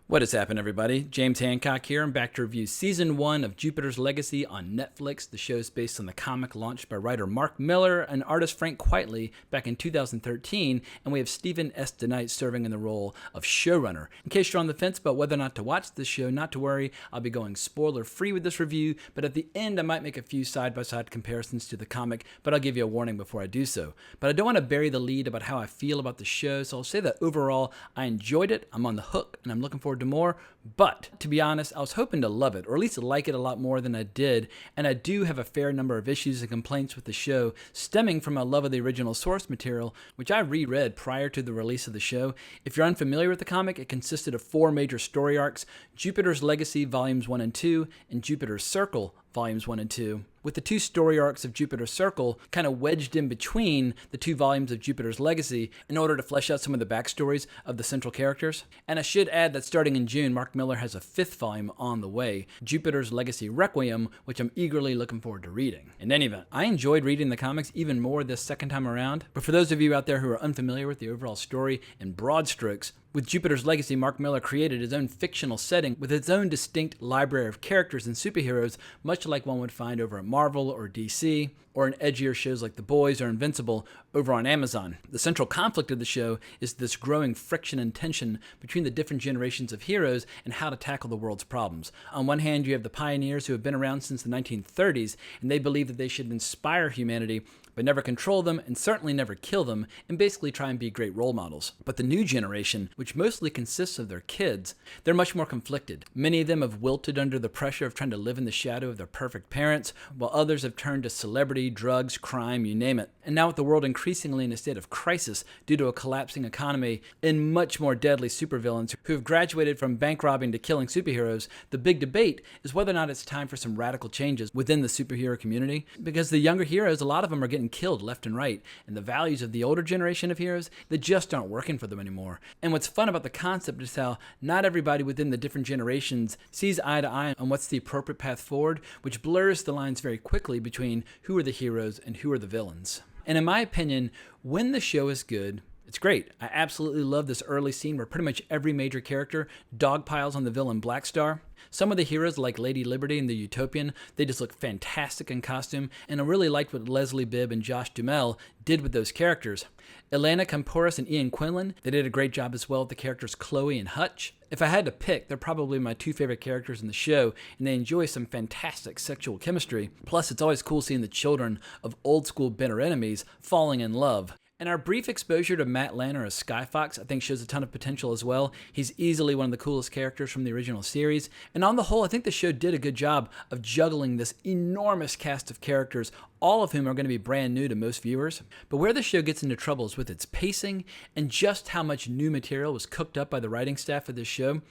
What has happened, everybody? James Hancock here. I'm back to review Season 1 of Jupiter's Legacy on Netflix. The show is based on the comic launched by writer Mark Millar and artist Frank Quitely back in 2013, and we have Stephen S. DeKnight serving in the role of showrunner. In case you're on the fence about whether or not to watch this show, not to worry, I'll be going spoiler-free with this review, but at the end I might make a few side-by-side comparisons to the comic, but I'll give you a warning before I do so. But I don't want to bury the lead about how I feel about the show, so I'll say that overall I enjoyed it, I'm on the hook, and I'm looking forward to more, but to be honest, I was hoping to love it, or at least like it a lot more than I did, and I do have a fair number of issues and complaints with the show stemming from my love of the original source material, which I reread prior to the release of the show. If you're unfamiliar with the comic, it consisted of 4 major story arcs: Jupiter's Legacy Volumes 1 and 2, and Jupiter's Circle Volumes 1 and 2, with the 2 story arcs of Jupiter's Circle kind of wedged in between the 2 volumes of Jupiter's Legacy in order to flesh out some of the backstories of the central characters. And I should add that starting in June, Mark Millar has a 5th volume on the way, Jupiter's Legacy Requiem, which I'm eagerly looking forward to reading. In any event, I enjoyed reading the comics even more this second time around, but for those of you out there who are unfamiliar with the overall story in broad strokes, with Jupiter's Legacy, Mark Millar created his own fictional setting with its own distinct library of characters and superheroes, much like one would find over at Marvel or DC, or in edgier shows like The Boys or Invincible over on Amazon. The central conflict of the show is this growing friction and tension between the different generations of heroes and how to tackle the world's problems. On one hand, you have the pioneers who have been around since the 1930s, and they believe that they should inspire humanity, but never control them and certainly never kill them, and basically try and be great role models. But the new generation, which mostly consists of their kids, they're much more conflicted. Many of them have wilted under the pressure of trying to live in the shadow of their perfect parents, while others have turned to celebrity, drugs, crime, you name it. And now with the world increasingly in a state of crisis due to a collapsing economy and much more deadly supervillains who have graduated from bank robbing to killing superheroes, the big debate is whether or not it's time for some radical changes within the superhero community, because the younger heroes, a lot of them are getting killed left and right, and the values of the older generation of heroes, they just aren't working for them anymore. And what's fun about the concept is how not everybody within the different generations sees eye to eye on what's the appropriate path forward, which blurs the lines very quickly between who are the heroes and who are the villains. And in my opinion, when the show is good, it's great. I absolutely love this early scene where pretty much every major character dogpiles on the villain Black Star. Some of the heroes, like Lady Liberty and the Utopian, they just look fantastic in costume, and I really liked what Leslie Bibb and Josh Duhamel did with those characters. Elena Kampouris and Ian Quinlan, they did a great job as well with the characters Chloe and Hutch. If I had to pick, they're probably my 2 favorite characters in the show, and they enjoy some fantastic sexual chemistry. Plus, it's always cool seeing the children of old-school bitter enemies falling in love. And our brief exposure to Matt Lanner as Skyfox I think shows a ton of potential as well. He's easily one of the coolest characters from the original series. And on the whole, I think the show did a good job of juggling this enormous cast of characters, all of whom are going to be brand new to most viewers. But where the show gets into trouble is with its pacing and just how much new material was cooked up by the writing staff of this show.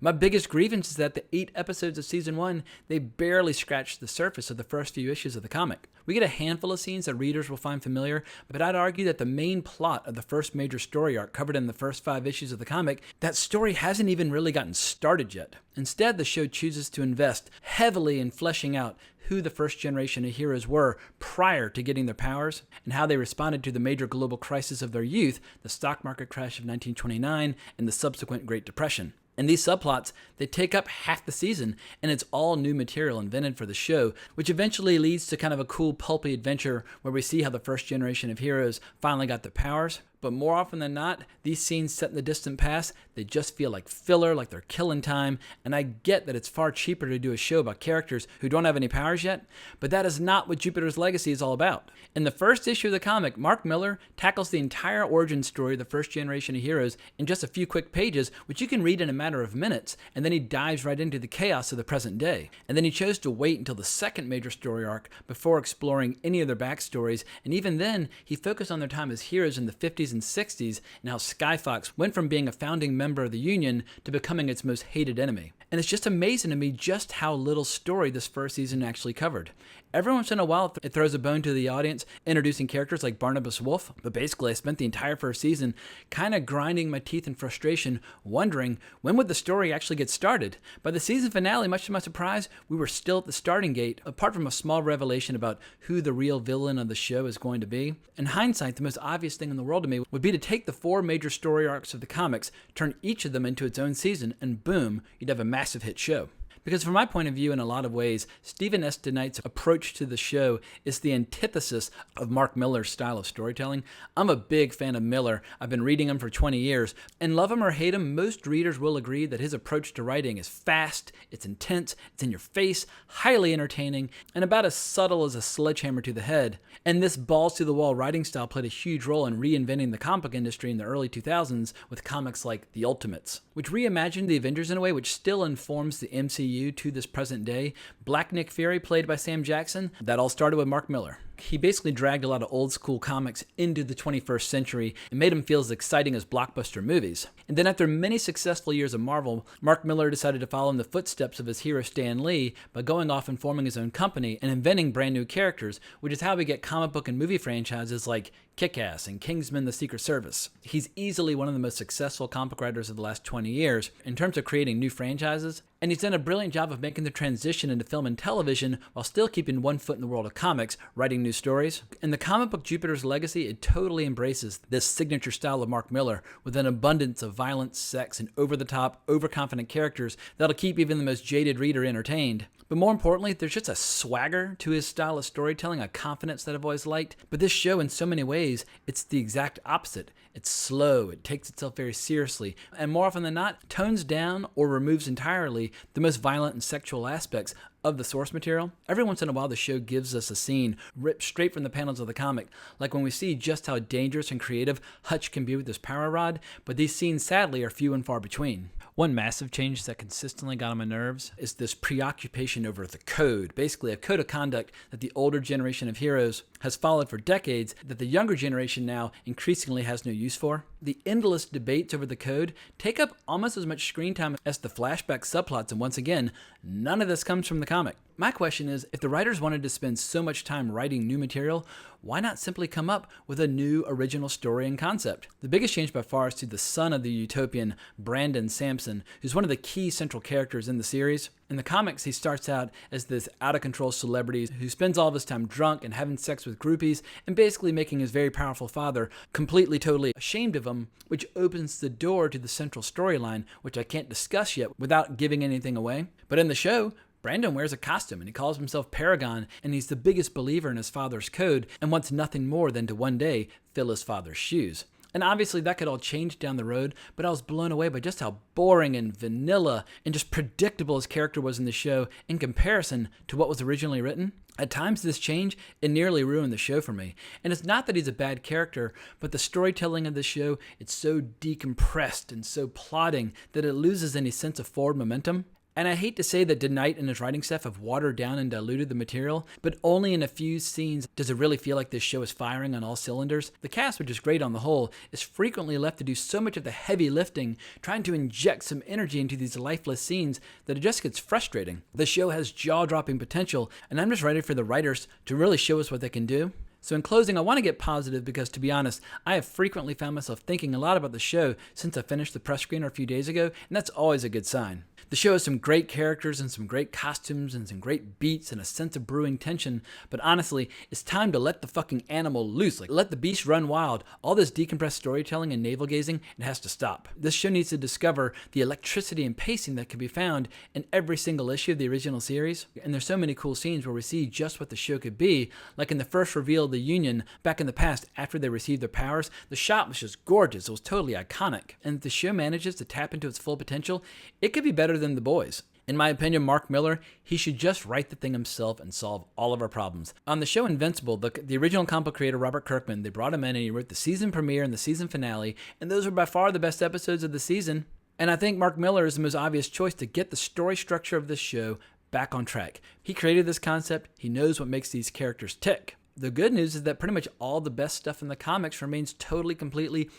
My biggest grievance is that the 8 episodes of Season 1, they barely scratched the surface of the first few issues of the comic. We get a handful of scenes that readers will find familiar, but I'd argue that the main plot of the first major story arc covered in the first 5 issues of the comic, that story hasn't even really gotten started yet. Instead, the show chooses to invest heavily in fleshing out who the first generation of heroes were prior to getting their powers, and how they responded to the major global crisis of their youth, the stock market crash of 1929 and the subsequent Great Depression. And these subplots, they take up half the season, and it's all new material invented for the show, which eventually leads to kind of a cool pulpy adventure where we see how the first generation of heroes finally got their powers. But more often than not, these scenes set in the distant past, they just feel like filler, like they're killing time, and I get that it's far cheaper to do a show about characters who don't have any powers yet, but that is not what Jupiter's Legacy is all about. In the first issue of the comic, Mark Millar tackles the entire origin story of the first generation of heroes in just a few quick pages, which you can read in a matter of minutes, and then he dives right into the chaos of the present day. And then he chose to wait until the second major story arc before exploring any of their backstories, and even then, he focused on their time as heroes in the 50s and 60s, and how Skyfox went from being a founding member of the Union to becoming its most hated enemy. And it's just amazing to me just how little story this first season actually covered. Every once in a while, it throws a bone to the audience, introducing characters like Barnabas Wolf, but basically I spent the entire first season kind of grinding my teeth in frustration, wondering when would the story actually get started. By the season finale, much to my surprise, we were still at the starting gate, apart from a small revelation about who the real villain of the show is going to be. In hindsight, the most obvious thing in the world to me would be to take the 4 major story arcs of the comics, turn each of them into its own season, and boom, you'd have a massive hit show. Because from my point of view, in a lot of ways, Stephen S. DeKnight's approach to the show is the antithesis of Mark Millar's style of storytelling. I'm a big fan of Millar. I've been reading him for 20 years. And love him or hate him, most readers will agree that his approach to writing is fast, it's intense, it's in your face, highly entertaining, and about as subtle as a sledgehammer to the head. And this balls-to-the-wall writing style played a huge role in reinventing the comic book industry in the early 2000s with comics like The Ultimates, which reimagined the Avengers in a way which still informs the MCU to this present day. Black Nick Fury, played by Sam Jackson, that all started with Mark Millar. He basically dragged a lot of old school comics into the 21st century and made them feel as exciting as blockbuster movies. And then after many successful years of Marvel, Mark Millar decided to follow in the footsteps of his hero Stan Lee by going off and forming his own company and inventing brand new characters, which is how we get comic book and movie franchises like Kick-Ass and Kingsman: The Secret Service. He's easily one of the most successful comic writers of the last 20 years in terms of creating new franchises, and he's done a brilliant job of making the transition into film and television while still keeping one foot in the world of comics, writing new stories. In the comic book Jupiter's Legacy, it totally embraces this signature style of Mark Millar with an abundance of violence, sex, and over-the-top, overconfident characters that'll keep even the most jaded reader entertained. But more importantly, there's just a swagger to his style of storytelling, a confidence that I've always liked. But this show, in so many ways, it's the exact opposite. It's slow, it takes itself very seriously, and more often than not, tones down or removes entirely the most violent and sexual aspects of the source material. Every once in a while, the show gives us a scene ripped straight from the panels of the comic, like when we see just how dangerous and creative Hutch can be with his power rod, but these scenes, sadly, are few and far between. One massive change that consistently got on my nerves is this preoccupation over the code, basically a code of conduct that the older generation of heroes has followed for decades that the younger generation now increasingly has no use for. The endless debates over the code take up almost as much screen time as the flashback subplots, and once again, none of this comes from the comic. My question is, if the writers wanted to spend so much time writing new material, why not simply come up with a new original story and concept? The biggest change by far is to the son of the utopian, Brandon Sampson, who's one of the key central characters in the series. In the comics, he starts out as this out-of-control celebrity who spends all of his time drunk and having sex with groupies and basically making his very powerful father completely, totally ashamed of him, which opens the door to the central storyline, which I can't discuss yet without giving anything away. But in the show, Brandon wears a costume and he calls himself Paragon, and he's the biggest believer in his father's code and wants nothing more than to one day fill his father's shoes. And obviously that could all change down the road, but I was blown away by just how boring and vanilla and just predictable his character was in the show in comparison to what was originally written. At times this change, it nearly ruined the show for me. And it's not that he's a bad character, but the storytelling of the show, it's so decompressed and so plodding that it loses any sense of forward momentum. And I hate to say that DeKnight and his writing staff have watered down and diluted the material, but only in a few scenes does it really feel like this show is firing on all cylinders. The cast, which is great on the whole, is frequently left to do so much of the heavy lifting, trying to inject some energy into these lifeless scenes that it just gets frustrating. The show has jaw-dropping potential, and I'm just ready for the writers to really show us what they can do. So in closing, I want to get positive because, to be honest, I have frequently found myself thinking a lot about the show since I finished the press screener a few days ago, and that's always a good sign. The show has some great characters and some great costumes and some great beats and a sense of brewing tension, but honestly, it's time to let the fucking animal loose. Like, let the beast run wild. All this decompressed storytelling and navel-gazing, it has to stop. This show needs to discover the electricity and pacing that can be found in every single issue of the original series, and there's so many cool scenes where we see just what the show could be, like in the first reveal of the Union back in the past after they received their powers. The shot was just gorgeous. It was totally iconic. And if the show manages to tap into its full potential, it could be better than The Boys. In my opinion, Mark Millar, he should just write the thing himself and solve all of our problems. On the show Invincible, the original comic book creator Robert Kirkman, they brought him in and he wrote the season premiere and the season finale, and those were by far the best episodes of the season. And I think Mark Millar is the most obvious choice to get the story structure of this show back on track. He created this concept. He knows what makes these characters tick. The good news is that pretty much all the best stuff in the comics remains totally, completely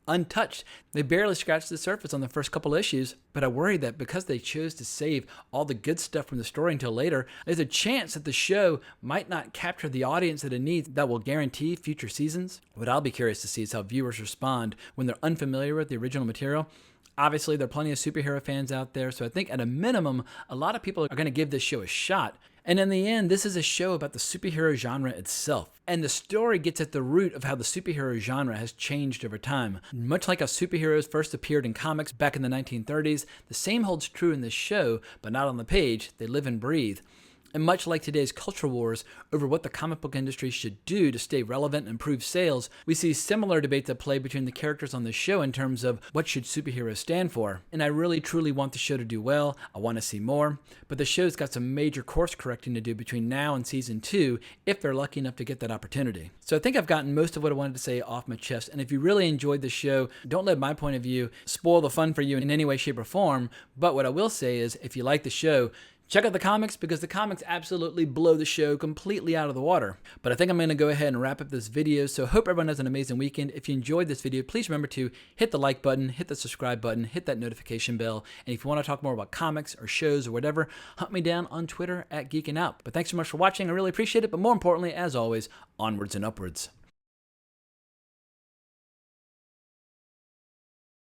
untouched. They barely scratched the surface on the first couple issues, but I worry that because they chose to save all the good stuff from the story until later, there's a chance that the show might not capture the audience that it needs that will guarantee future seasons. What I'll be curious to see is how viewers respond when they're unfamiliar with the original material. Obviously, there are plenty of superhero fans out there, so I think at a minimum, a lot of people are going to give this show a shot. And in the end, this is a show about the superhero genre itself. And the story gets at the root of how the superhero genre has changed over time. Much like how superheroes first appeared in comics back in the 1930s, the same holds true in this show, but not on the page. They live and breathe. And much like today's culture wars over what the comic book industry should do to stay relevant and improve sales, we see similar debates at play between the characters on the show in terms of what should superheroes stand for. And I really truly want the show to do well. I want to see more. But the show's got some major course correcting to do between now and season 2 if they're lucky enough to get that opportunity. So I think I've gotten most of what I wanted to say off my chest. And if you really enjoyed the show, don't let my point of view spoil the fun for you in any way, shape, or form. But what I will say is if you like the show, check out the comics because the comics absolutely blow the show completely out of the water. But I think I'm going to go ahead and wrap up this video, so hope everyone has an amazing weekend. If you enjoyed this video, please remember to hit the like button, hit the subscribe button, hit that notification bell, and if you want to talk more about comics or shows or whatever, hunt me down on Twitter at Geekin' Out. But thanks so much for watching, I really appreciate it, but more importantly, as always, onwards and upwards.